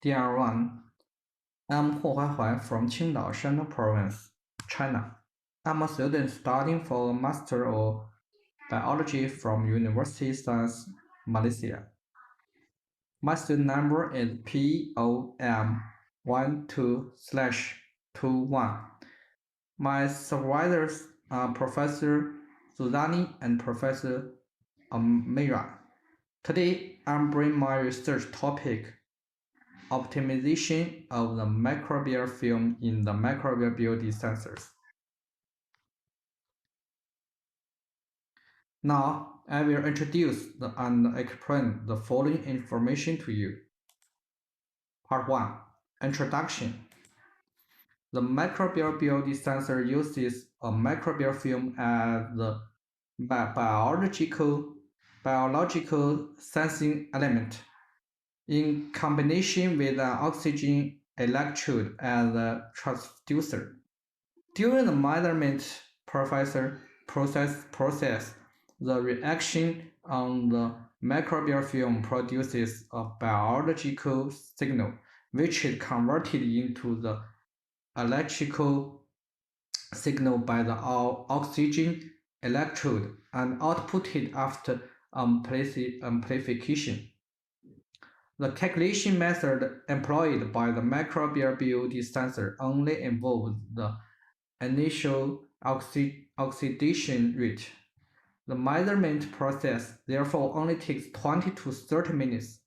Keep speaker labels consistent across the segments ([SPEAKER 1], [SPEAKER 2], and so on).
[SPEAKER 1] Dear one, I'm Huo Huaihuai from Qingdao, Shandong Province, China. I'm a student studying for a Master of Biology from University of Science, Malaysia. My student number is POM12/21. My supervisors are Professor Suzani and Professor Amira. Today, I'm bringing my research topic optimization of the microbial film in the microbial beauty sensors. Now, I will introduce and explain the following information to you. Part 1. Introduction. The microbial beauty sensor uses a microbial film as the biological sensing element in combination with an oxygen electrode as a transducer. During the measurement process, the reaction on the microbial film produces a biological signal, which is converted into the electrical signal by the oxygen electrode and outputted after amplification. The calculation method employed by the microbial beauty sensor only involves the initial oxidation rate. The measurement process therefore only takes 20 to 30 minutes,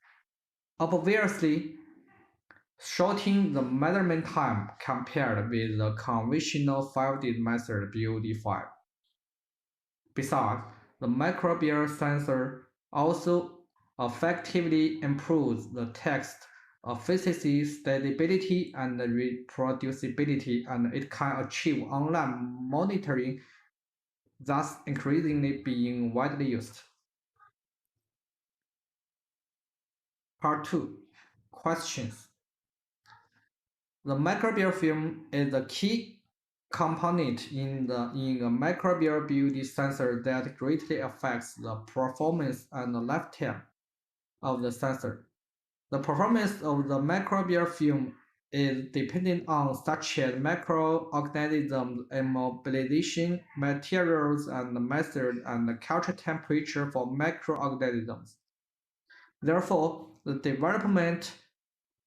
[SPEAKER 1] obviously shortening the measurement time compared with the conventional 5D method BOD5. Besides, the microbial sensor also effectively improves the text efficiency, stability, and reproducibility, and it can achieve online monitoring, thus increasingly being widely used. Part 2. Questions. The microbial film is a key component in a microbial beauty sensor that greatly affects the performance and the lifetime of the sensor. The performance of the microbial film is dependent on such as microorganisms, immobilization, materials and method, and the culture temperature for microorganisms. Therefore, the development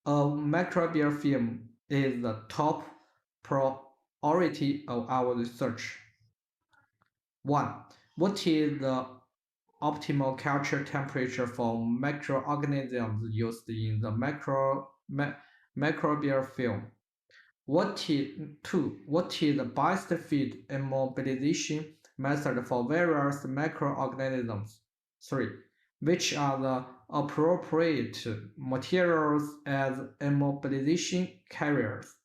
[SPEAKER 1] of microbial film is the top priority of our research. 1. What is the optimal culture temperature for microorganisms used in the microbial film? What is the best feed immobilization method for various microorganisms? 3. Which are the appropriate materials as immobilization carriers?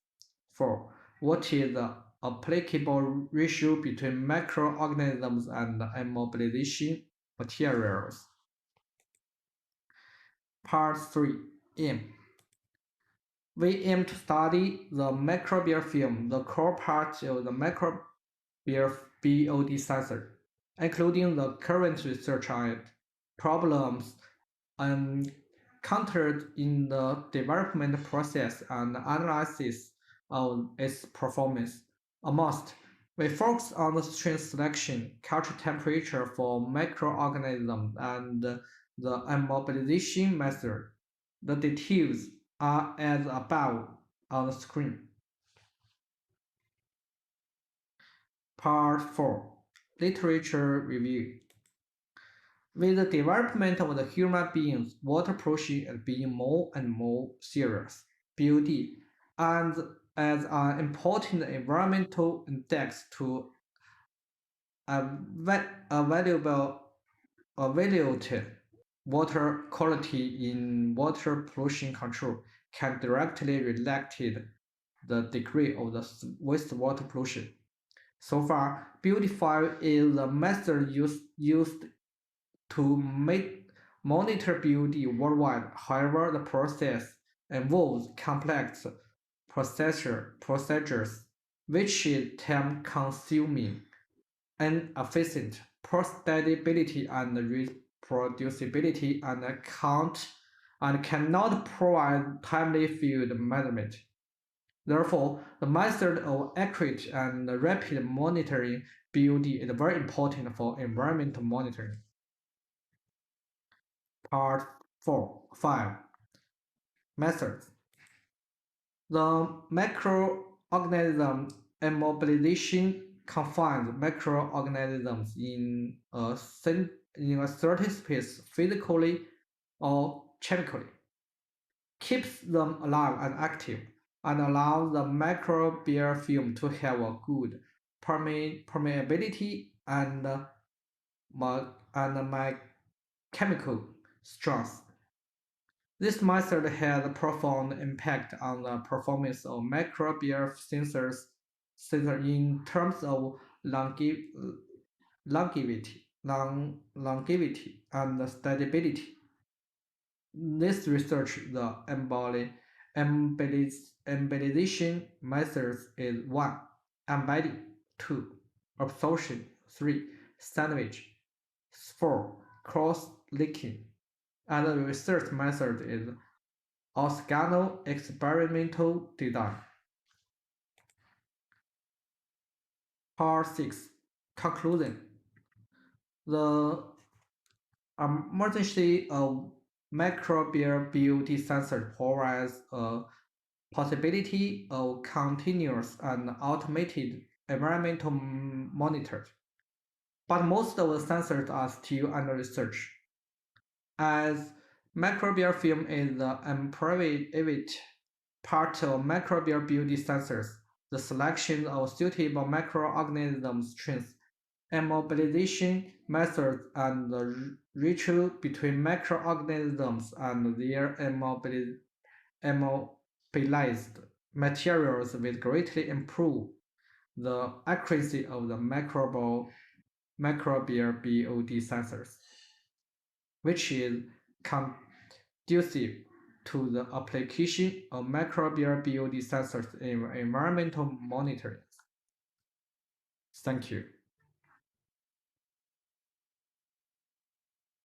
[SPEAKER 1] 4. What is the applicable ratio between microorganisms and immobilization materials? Part 3. Aim. We aim to study the microbial film, the core part of the microbial BOD sensor, including the current research and problems encountered in the development process and analysis of its performance. Amongst, we focus on the strain selection, culture temperature for microorganisms, and the immobilization method. The details are as above on the screen. Part 4. Literature Review. With the development of the human beings, water pollution is being more and more serious. BOD, and as an important environmental index to evaluate water quality in water pollution control, can directly reflect the degree of the wastewater pollution. So far, BOD5 is the method used to monitor BOD worldwide. However, the process involves complex procedures, which is time-consuming, inefficient, poor stability and reproducibility, and can't and cannot provide timely field measurement. Therefore, the method of accurate and rapid monitoring BOD is very important for environmental monitoring. Part 5 Methods. The macroorganism immobilization confines microorganisms in a certain space physically or chemically, keeps them alive and active, and allows the microbial film to have a good permeability and my chemical strength. This method has a profound impact on the performance of microbial sensors in terms of longevity and stability. This research, the embellishing methods is 1. Embedding 2. Absorption 3. Sandwich 4. Cross-linking. And the research method is orthogonal experimental design. Part 6 Conclusion. The emergency of microbial BOD sensor provides a possibility of continuous and automated environmental monitoring. But most of the sensors are still under research. As microbial film is the unprivate part of microbial BOD sensors, the selection of suitable microorganism strains, immobilization methods, and the ratio between microorganisms and their immobilized materials will greatly improve the accuracy of the microbial BOD sensors, which is conducive to the application of microbial BOD sensors in environmental monitoring. Thank you.